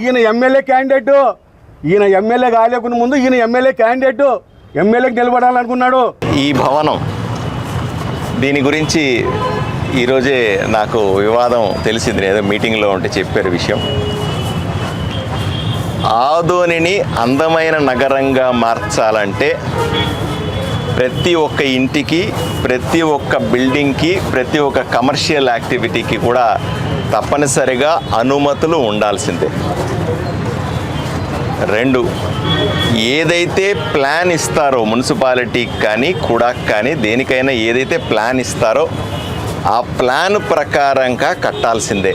ఈయన MLA candidate, ఈయన MLA కాలేకుండా ముందు ఈయన ఎమ్మెల్యే క్యాండిడేట్, ఎమ్మెల్యేకి నిలబడాలనుకున్నాడు. ఈ భవనం దీని గురించి ఈరోజే నాకు వివాదం తెలిసింది, ఏదో మీటింగ్లో ఉంటే చెప్పారు విషయం. ఆదోనిని అందమైన నగరంగా మార్చాలంటే ప్రతి ఒక్క ఇంటికి, ప్రతి ఒక్క బిల్డింగ్కి, ప్రతి ఒక్క కమర్షియల్ యాక్టివిటీకి కూడా తప్పనిసరిగా అనుమతులు ఉండాల్సిందే. 2, ఏదైతే ప్లాన్ ఇస్తారో మున్సిపాలిటీకి కానీ కూడా కానీ దేనికైనా ఏదైతే ప్లాన్ ఇస్తారో ఆ ప్లాన్ ప్రకారంగా కట్టాల్సిందే.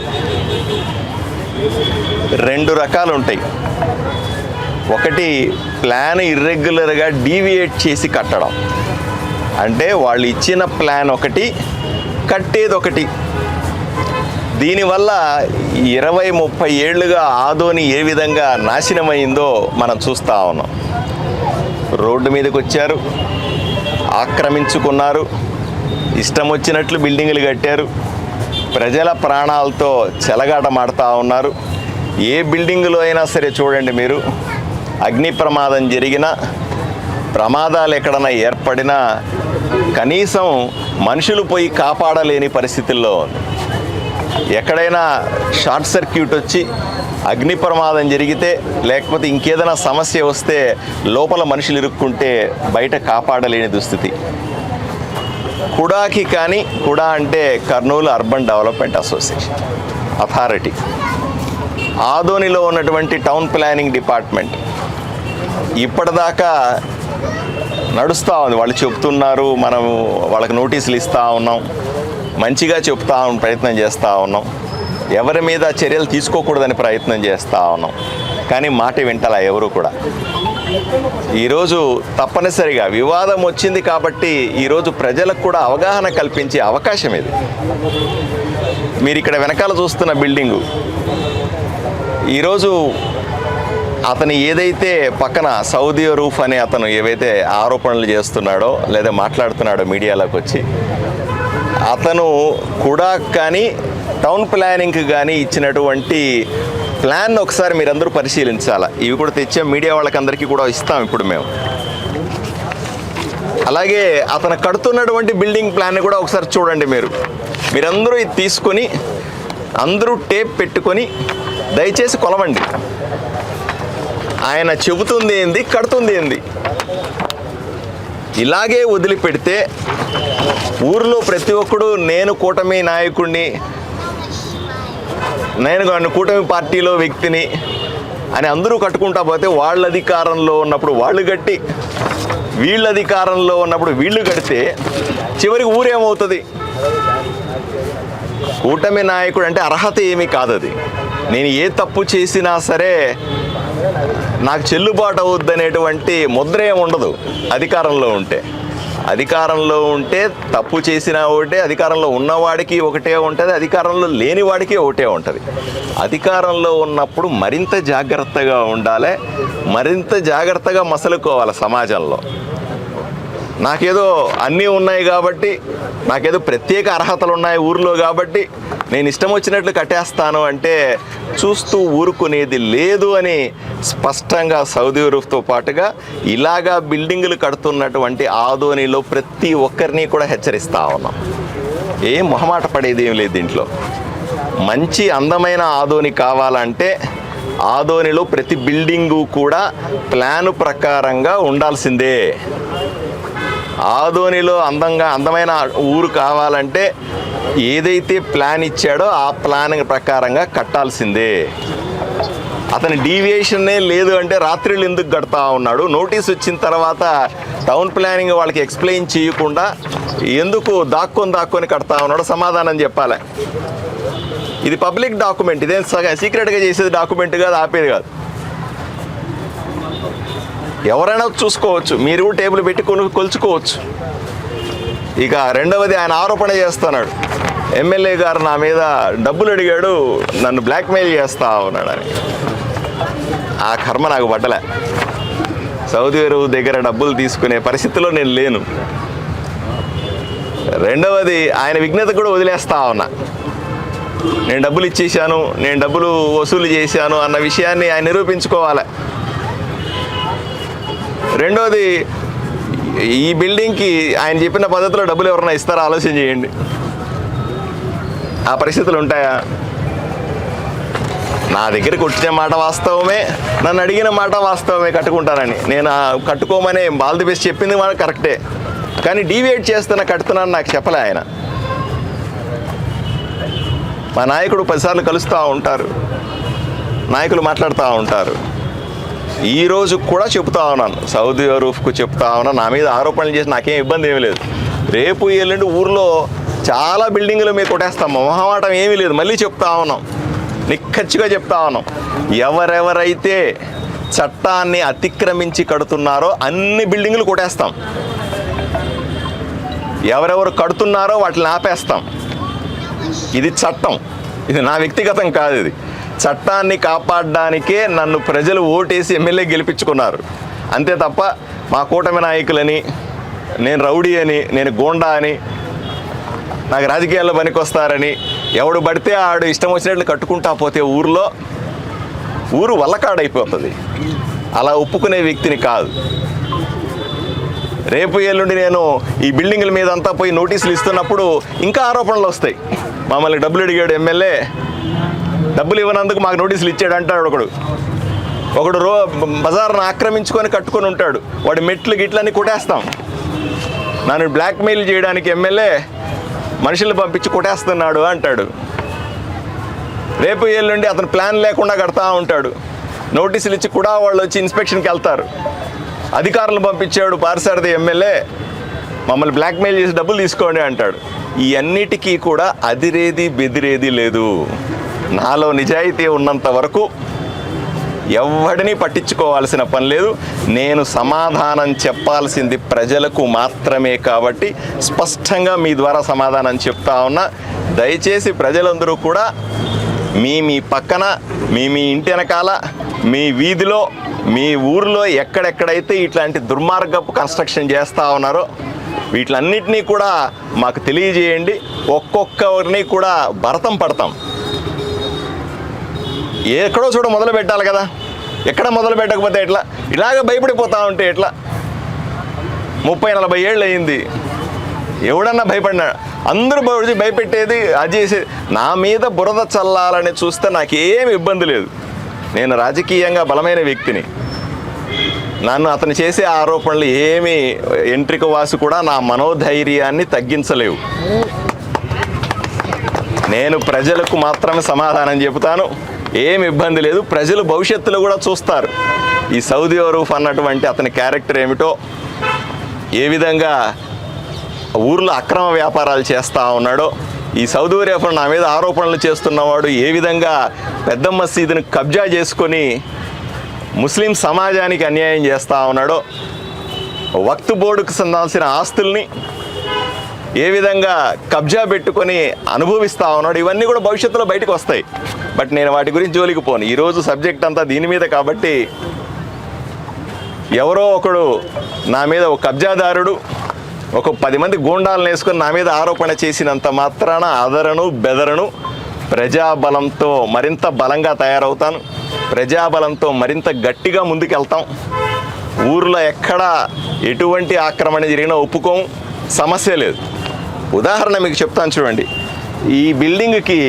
2 రకాలు ఉంటాయి. ఒకటి ప్లాన్ ఇర్రెగ్యులర్గా డీవియేట్ చేసి కట్టడం, అంటే వాళ్ళు ఇచ్చిన ప్లాన్ ఒకటి, కట్టేది ఒకటి. దీనివల్ల 20-30 ఏళ్ళుగా ఆదోని ఏ విధంగా నాశనమైందో మనం చూస్తూ ఉన్నాం. రోడ్డు మీదకి వచ్చారు, ఆక్రమించుకున్నారు, ఇష్టం వచ్చినట్లు బిల్డింగులు కట్టారు, ప్రజల ప్రాణాలతో చెలగాటమాడుతూ ఉన్నారు. ఏ బిల్డింగులో అయినా సరే చూడండి మీరు, అగ్ని ప్రమాదం జరిగినా, ప్రమాదాలు ఎక్కడైనా ఏర్పడినా కనీసం మనుషులు పోయి కాపాడలేని పరిస్థితుల్లో ఉంది. ఎక్కడైనా షార్ట్ సర్క్యూట్ వచ్చి అగ్ని ప్రమాదం జరిగితే, లేకపోతే ఇంకేదైనా సమస్య వస్తే లోపల మనుషులు ఇరుక్కుంటే బయట కాపాడలేని దుస్థితి. కుడాకి కానీ, కుడా అంటే Kurnool urban development association authority, ఆదోనిలో ఉన్నటువంటి టౌన్ ప్లానింగ్ డిపార్ట్మెంట్ ఇప్పటిదాకా నడుస్తూ ఉంది. వాళ్ళు చెప్తున్నారు, మనం వాళ్ళకి నోటీసులు ఇస్తూ ఉన్నాం, మంచిగా చెప్తా ప్రయత్నం చేస్తూ ఉన్నాం, ఎవరి మీద చర్యలు తీసుకోకూడదని ప్రయత్నం చేస్తూ ఉన్నాం, కానీ మాట వింటలా ఎవరు కూడా. ఈరోజు తప్పనిసరిగా వివాదం వచ్చింది కాబట్టి ఈరోజు ప్రజలకు కూడా అవగాహన కల్పించే అవకాశం ఇది. మీరు ఇక్కడ వెనకాల చూస్తున్న బిల్డింగు, ఈరోజు అతను ఏదైతే పక్కన సౌదీ రూఫ్ అనే అతను ఏవైతే ఆరోపణలు చేస్తున్నాడో లేదా మాట్లాడుతున్నాడో మీడియాలోకి వచ్చి, అతను కూడా కానీ టౌన్ ప్లానింగ్కి కానీ ఇచ్చినటువంటి ప్లాన్ ఒకసారి మీరందరూ పరిశీలించాలి. ఇవి కూడా తెచ్చే మీడియా వాళ్ళకందరికీ కూడా ఇస్తాం ఇప్పుడు మేము. అలాగే అతను కడుతున్నటువంటి బిల్డింగ్ ప్లాన్ని కూడా ఒకసారి చూడండి. మీరందరూ ఇది తీసుకొని అందరూ టేప్ పెట్టుకొని దయచేసి కొలవండి. ఆయన చెబుతుంది ఏంది, కడుతుంది ఏంది. ఇలాగే వదిలిపెడితే ఊరిలో ప్రతి ఒక్కడు నేను కూటమి నాయకుడిని, నేను కూటమి పార్టీలో వ్యక్తిని అని అందరూ కట్టుకుంటా పోతే, వాళ్ళ అధికారంలో ఉన్నప్పుడు వాళ్ళు కట్టి, వీళ్ళ అధికారంలో ఉన్నప్పుడు వీళ్ళు కడితే చివరికి ఊరేమవుతుంది? కూటమి నాయకుడు అంటే అర్హత ఏమీ కాదు. అది నేను ఏ తప్పు చేసినా సరే నాకు చెల్లుబాటు అవుద్దనేటువంటి ముద్ర ఏమి ఉండదు. అధికారంలో ఉంటే తప్పు చేసినా ఒకటే, అధికారంలో ఉన్నవాడికి ఒకటే ఉంటుంది, అధికారంలో లేని వాడికి ఒకటే ఉంటుంది. అధికారంలో ఉన్నప్పుడు మరింత జాగ్రత్తగా ఉండాలి, మరింత జాగ్రత్తగా మసలుకోవాలి సమాజంలో. నాకేదో అన్నీ ఉన్నాయి కాబట్టి, నాకేదో ప్రత్యేక అర్హతలు ఉన్నాయి ఊరిలో కాబట్టి నేను ఇష్టం వచ్చినట్లు కట్టేస్తాను అంటే చూస్తూ ఊరుకునేది లేదు అని స్పష్టంగా సౌదీ రూఫ్తో పాటుగా ఇలాగా బిల్డింగులు కడుతున్నటువంటి ఆదోనిలో ప్రతి ఒక్కరిని కూడా హెచ్చరిస్తూ ఉన్నాం. ఏం మొహమాట పడేది ఏం లేదు దీంట్లో. మంచి అందమైన ఆదోని కావాలంటే ఆదోనిలో ప్రతి బిల్డింగు కూడా ప్లాను ప్రకారంగా ఉండాల్సిందే. ఆదోనిలో అందమైన ఊరు కావాలంటే ఏదైతే ప్లాన్ ఇచ్చాడో ఆ ప్లాన్ ప్రకారంగా కట్టాల్సిందే. అతని డీవియేషన్నే లేదు అంటే రాత్రులు ఎందుకు కడతా ఉన్నాడు? నోటీస్ వచ్చిన తర్వాత టౌన్ ప్లానింగ్ వాళ్ళకి ఎక్స్ప్లెయిన్ చేయకుండా ఎందుకు దాక్కొని కడతా ఉన్నాడో సమాధానం చెప్పాలి. ఇది పబ్లిక్ డాక్యుమెంట్, ఇదేం సీక్రెట్గా చేసేది డాక్యుమెంట్ కాదు, ఆపేది కాదు. ఎవరైనా చూసుకోవచ్చు, మీరు టేబుల్ పెట్టి కొలుచుకోవచ్చు. ఇక రెండవది, ఆయన ఆరోపణ చేస్తున్నాడు, ఎమ్మెల్యే గారు నా మీద డబ్బులు అడిగాడు, నన్ను బ్లాక్మెయిల్ చేస్తా ఉన్నాడు అని. ఆ కర్మ నాకు పట్టలే. సౌదీ అరేబియా దగ్గర డబ్బులు తీసుకునే పరిస్థితిలో నేను లేను. రెండవది, ఆయన విఘ్నత కూడా వదిలేస్తా ఉన్నా. నేను డబ్బులు ఇచ్చేసాను, నేను డబ్బులు వసూలు చేశాను అన్న విషయాన్ని ఆయన నిరూపించుకోవాలి. రెండోది, ఈ బిల్డింగ్కి ఆయన చెప్పిన పద్ధతిలో డబ్బులు ఎవరైనా ఇస్తారా ఆలోచన చేయండి. ఆ పరిస్థితులు ఉంటాయా? నా దగ్గరికి వచ్చిన మాట వాస్తవమే, నన్ను అడిగిన మాట వాస్తవమే, కట్టుకుంటానని. నేను కట్టుకోమని ఆల్ ది బెస్ట్ చెప్పింది మాట కరెక్టే, కానీ డీవియేట్ కట్టుతున్నాను నాకు చెప్పలే ఆయన. మా నాయకుడు 10 సార్లు కలుస్తూ ఉంటారు, నాయకులు మాట్లాడుతూ ఉంటారు. ఈరోజు కూడా చెప్తా ఉన్నాను, సౌదీ అరూఫ్కు చెప్తా ఉన్నాను, నా మీద ఆరోపణలు చేసి నాకేం ఇబ్బంది ఏమీ లేదు. రేపు ఎల్లుండి ఊర్లో చాలా బిల్డింగులు మేము కొట్టేస్తాం, మొహమాటం ఏమీ లేదు. మళ్ళీ చెప్తా ఉన్నాం, నిక్కచ్చిగా చెప్తా ఉన్నాం, ఎవరెవరైతే చట్టాన్ని అతిక్రమించి కడుతున్నారో అన్ని బిల్డింగులు కొట్టేస్తాం, ఎవరెవరు కడుతున్నారో వాటిని ఆపేస్తాం. ఇది చట్టం, ఇది నా వ్యక్తిగతం కాదు. ఇది చట్టాన్ని కాపాడడానికే నన్ను ప్రజలు ఓటేసి ఎమ్మెల్యే గెలిపించుకున్నారు. అంతే తప్ప మా కూటమి నాయకులని, నేను రౌడీ అని, నేను గోండా అని, నాకు రాజకీయాల్లో పనికొస్తారని ఎవడు పడితే ఆడు ఇష్టం వచ్చినట్లు కట్టుకుంటా పోతే ఊరు వల్లకాడైపోతుంది. అలా ఒప్పుకునే వ్యక్తిని కాదు. రేపు ఎల్లుండి నేను ఈ బిల్డింగుల మీద అంతా పోయి నోటీసులు ఇస్తున్నప్పుడు ఇంకా ఆరోపణలు వస్తాయి. మమ్మల్ని డబ్బులు అడిగాడు ఎమ్మెల్యే, డబ్బులు ఇవ్వనందుకు మాకు నోటీసులు ఇచ్చాడు అంటాడు ఒకడు బజార్ను ఆక్రమించుకొని కట్టుకొని ఉంటాడు, వాడి మెట్లు గిట్లన్నీ కొట్టేస్తాం. నన్ను బ్లాక్మెయిల్ చేయడానికి ఎమ్మెల్యే మనుషులు పంపించి కొట్టేస్తున్నాడు అంటాడు. రేపు ఎల్లుండి అతను ప్లాన్ లేకుండా కడతా ఉంటాడు, నోటీసులు ఇచ్చి కూడా వాళ్ళు వచ్చి ఇన్స్పెక్షన్కి వెళ్తారు. అధికారులను పంపించాడు పార్సారథి ఎమ్మెల్యే, మమ్మల్ని బ్లాక్మెయిల్ చేసి డబ్బులు తీసుకోండి అంటాడు. ఈ అన్నిటికీ కూడా అదిరేది బెదిరేది లేదు. నాలో నిజాయితీ ఉన్నంత వరకు ఎవడిని పట్టించుకోవాల్సిన పని లేదు. నేను సమాధానం చెప్పాల్సింది ప్రజలకు మాత్రమే కాబట్టి స్పష్టంగా మీ ద్వారా సమాధానం చెప్తా ఉన్నా. దయచేసి ప్రజలందరూ కూడా మీ పక్కన, మీ ఇంటి వెనకాల, మీ వీధిలో, మీ ఊరిలో ఎక్కడెక్కడైతే ఇట్లాంటి దుర్మార్గపు కన్స్ట్రక్షన్ చేస్తూ ఉన్నారో వీటిలన్నిటినీ కూడా మాకు తెలియజేయండి. ఒక్కొక్కరిని కూడా భరతం పడతాం. ఎక్కడో చూడ మొదలు పెట్టాలి కదా, ఎక్కడ మొదలు పెట్టకపోతే ఎట్లా? ఇలాగ భయపడిపోతా ఉంటే ఎట్లా? 30-40 ఏళ్ళు అయింది, ఎవడన్నా భయపడినా? అందరూ భయపెట్టేది, అది చేసేది. నా మీద బురద చల్లాలని చూస్తే నాకేం ఇబ్బంది లేదు. నేను రాజకీయంగా బలమైన వ్యక్తిని. నన్ను అతను చేసే ఆరోపణలు ఏమీ ఎంట్రిక వాసు కూడా నా మనోధైర్యాన్ని తగ్గించలేవు. నేను ప్రజలకు మాత్రమే సమాధానం చెబుతాను, ఏమి ఇబ్బంది లేదు. ప్రజలు భవిష్యత్తులో కూడా చూస్తారు ఈ సౌదీ అరూఫ్ అన్నటువంటి అతని క్యారెక్టర్ ఏమిటో, ఏ విధంగా ఊర్లో అక్రమ వ్యాపారాలు చేస్తూ ఉన్నాడో, ఈ సౌదీ అరూఫ్ నా మీద ఆరోపణలు చేస్తున్నవాడు ఏ విధంగా పెద్ద మసీదుని కబ్జా చేసుకొని ముస్లిం సమాజానికి అన్యాయం చేస్తూ ఉన్నాడో, వక్ఫ్ బోర్డుకు చెందాల్సిన ఆస్తుల్ని ఏ విధంగా కబ్జా పెట్టుకొని అనుభవిస్తూ ఉన్నాడు, ఇవన్నీ కూడా భవిష్యత్తులో బయటకు వస్తాయి. బట్ నేను వాటి గురించి జోలికి పోను. ఈరోజు సబ్జెక్ట్ అంతా దీని మీద కాబట్టి ఎవరో ఒకడు నా మీద ఒక కబ్జాదారుడు ఒక 10 మంది గూండాలను వేసుకొని నా మీద ఆరోపణ చేసినంత మాత్రాన అదరను బెదరను. ప్రజాబలంతో మరింత బలంగా తయారవుతాను, ప్రజాబలంతో మరింత గట్టిగా ముందుకెళ్తాం. ఊర్లో ఎక్కడా ఎటువంటి ఆక్రమణ జరిగినా ఒప్పుకోము, సమస్య లేదు. ఉదాహరణ మీకు చెప్తాను చూడండి. ఈ బిల్డింగ్కి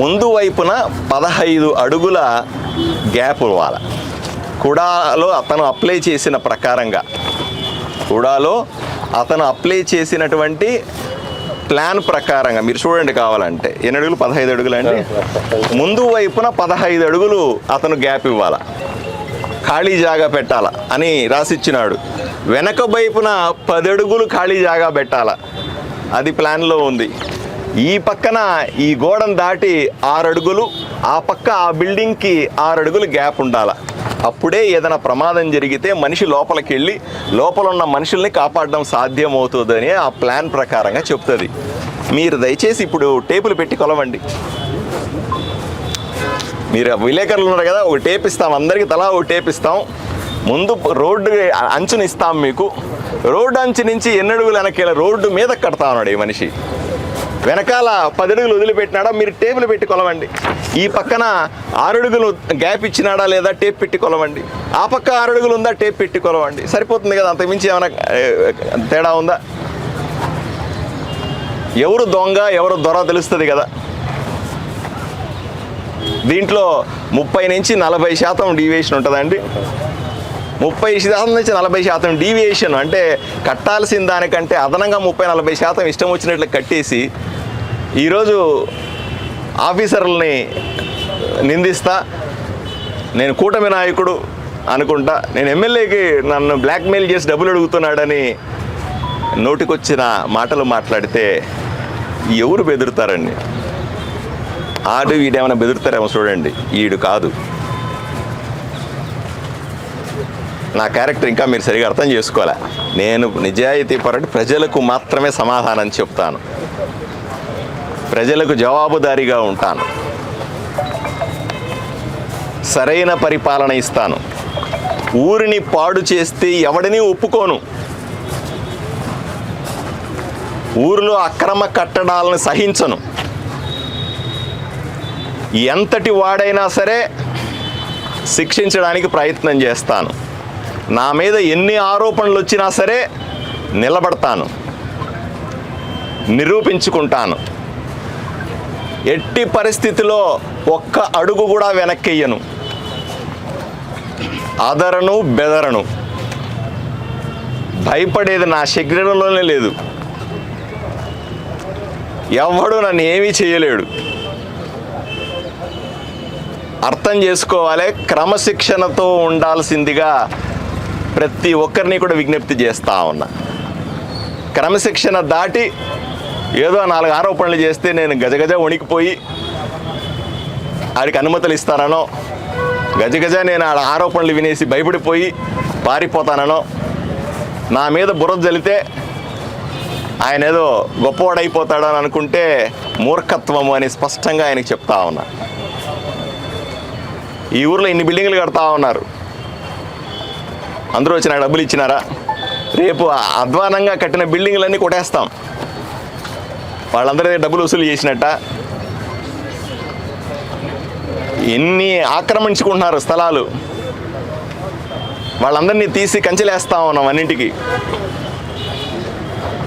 ముందు వైపున 15 అడుగుల గ్యాప్ ఇవ్వాలి. కుడాలో అతను అప్లై చేసిన ప్రకారంగా, కుడాలో అతను అప్లై చేసినటువంటి ప్లాన్ ప్రకారంగా మీరు చూడండి కావాలంటే. ఎన్ని అడుగులు? 15 అడుగులు అండి. ముందు వైపున 15 అడుగులు అతను గ్యాప్ ఇవ్వాలా, ఖాళీ జాగా పెట్టాలా అని రాసిచ్చినాడు. వెనక వైపున 10 అడుగులు ఖాళీ జాగా పెట్టాలా, అది ప్లాన్లో ఉంది. ఈ పక్కన ఈ గోడను దాటి 6 అడుగులు, ఆ పక్క ఆ బిల్డింగ్కి 6 అడుగులు గ్యాప్ ఉండాలి. అప్పుడే ఏదైనా ప్రమాదం జరిగితే మనిషి లోపలికి వెళ్ళి లోపల ఉన్న మనుషుల్ని కాపాడడం సాధ్యమవుతుందని ఆ ప్లాన్ ప్రకారంగా చెప్తుంది. మీరు దయచేసి ఇప్పుడు టేపులు పెట్టి కొలవండి. మీరు విలేకరులు ఉన్నారు కదా, ఒక టేప్ ఇస్తాం, అందరికీ తలా ఒక టేప్ ఇస్తాం. ముందు రోడ్డు అంచుని ఇస్తాం మీకు. రోడ్డు అంచు నుంచి ఎన్ని అడుగులు వెనక్కి రోడ్డు మీద కడతా ఉన్నాడు ఈ మనిషి. వెనకాల 10 అడుగులు వదిలిపెట్టినాడా మీరు టేబుల్ పెట్టి కొలవండి. ఈ పక్కన 6 అడుగులు గ్యాప్ ఇచ్చినాడా లేదా టేప్ పెట్టి కొలవండి. ఆ పక్క 6 అడుగులు ఉందా టేప్ పెట్టి కొలవండి. సరిపోతుంది కదా, అంతకుమించి ఏమైనా తేడా ఉందా? ఎవరు దొంగ ఎవరు దొర తెలుస్తుంది కదా. దీంట్లో 30 నుంచి 40% డీవియేషన్ ఉంటుందండి. 30% నుంచి 40% డీవియేషన్ అంటే కట్టాల్సిన దానికంటే అదనంగా 30-40% ఇష్టం వచ్చినట్లు కట్టేసి ఈరోజు ఆఫీసర్లని నిందిస్తా, నేను కూటమి నాయకుడు అనుకుంటా, నేను ఎమ్మెల్యేకి నన్ను బ్లాక్మెయిల్ చేసి డబ్బులు అడుగుతున్నాడని నోటికొచ్చిన మాటలు మాట్లాడితే ఎవరు బెదురుతారండి? ఆడు వీడేమైనా బెదురుతారేమో చూడండి, ఈడు కాదు. నా క్యారెక్టర్ ఇంకా మీరు సరిగా అర్థం చేసుకోలే. నేను నిజాయితీ పరుడు, ప్రజలకు మాత్రమే సమాధానం చెప్తాను, ప్రజలకు జవాబుదారీగా ఉంటాను, సరైన పరిపాలన ఇస్తాను. ఊరిని పాడు చేస్తే ఎవడిని ఒప్పుకోను. ఊరిలో అక్రమ కట్టడాలను సహించను. ఎంతటి వాడైనా సరే శిక్షించడానికి ప్రయత్నం చేస్తాను. నా మీద ఎన్ని ఆరోపణలు వచ్చినా సరే నిలబడతాను, నిరూపించుకుంటాను. ఎట్టి పరిస్థితిలో ఒక్క అడుగు కూడా వెనక్కియ్యను, అదరను బెదరను. భయపడేది నా శరీరంలోనే లేదు. ఎవడు నన్ను ఏమీ చేయలేడు. అర్థం చేసుకోవాలి. క్రమశిక్షణతో ఉండాల్సిందిగా ప్రతి ఒక్కరిని కూడా విజ్ఞప్తి చేస్తూ ఉన్నా. క్రమశిక్షణ దాటి ఏదో 4 ఆరోపణలు చేస్తే నేను గజగజ వణికిపోయి ఆడికి అనుమతులు ఇస్తానో, గజగజ నేను ఆడ ఆరోపణలు వినేసి భయపడిపోయి పారిపోతానో, నా మీద బురద జల్లితే ఆయన ఏదో గొప్పవాడైపోతాడని అనుకుంటే మూర్ఖత్వము అని స్పష్టంగా ఆయనకి చెప్తా ఉన్నా. ఈ ఊర్లో ఇన్ని బిల్డింగ్లు కడతా ఉన్నారు, అందరూ వచ్చి నాకు డబ్బులు ఇచ్చినారా? రేపు అధ్వానంగా కట్టిన బిల్డింగ్లన్నీ కొట్టేస్తాం. వాళ్ళందరి డబ్బులు వసూలు చేసినట్ట. ఎన్ని ఆక్రమించుకుంటున్నారు స్థలాలు, వాళ్ళందరినీ తీసి కంచెలేస్తా ఉన్నాం. అన్నింటికి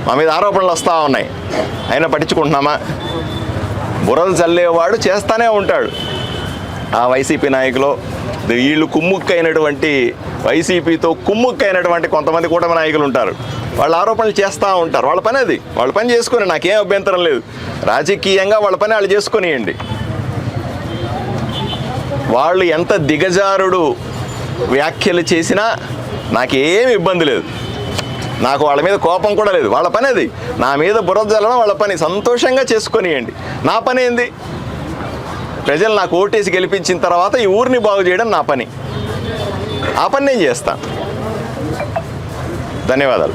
మా మీద ఆరోపణలు వస్తూ ఉన్నాయి, అయినా పట్టించుకుంటున్నామా? బురద చల్లేవాడు చేస్తూనే ఉంటాడు. ఆ వైసీపీ నాయకులు, వీళ్ళు కుమ్ముక్కైనటువంటి వైసీపీతో కుమ్ముక్కైనటువంటి కొంతమంది కూటమి నాయకులు ఉంటారు. వాళ్ళు ఆరోపణలు చేస్తూ ఉంటారు. వాళ్ళ పని అది, వాళ్ళ పని చేసుకొని నాకేం అభ్యంతరం లేదు. రాజకీయంగా వాళ్ళ పని వాళ్ళు చేసుకొనియండి. వాళ్ళు ఎంత దిగజారుడు వ్యాఖ్యలు చేసినా నాకేం ఇబ్బంది లేదు. నాకు వాళ్ళ మీద కోపం కూడా లేదు. వాళ్ళ పని అది. నా మీద బురద జల్లడం వాళ్ళ పని, సంతోషంగా చేసుకొనియండి. నా పని ఏంది? ప్రజలు నాకు ఓటేసి గెలిపించిన తర్వాత ఈ ఊరిని బాగు చేయడం నా పని. ఆ పని నేను చేస్తాను. ధన్యవాదాలు.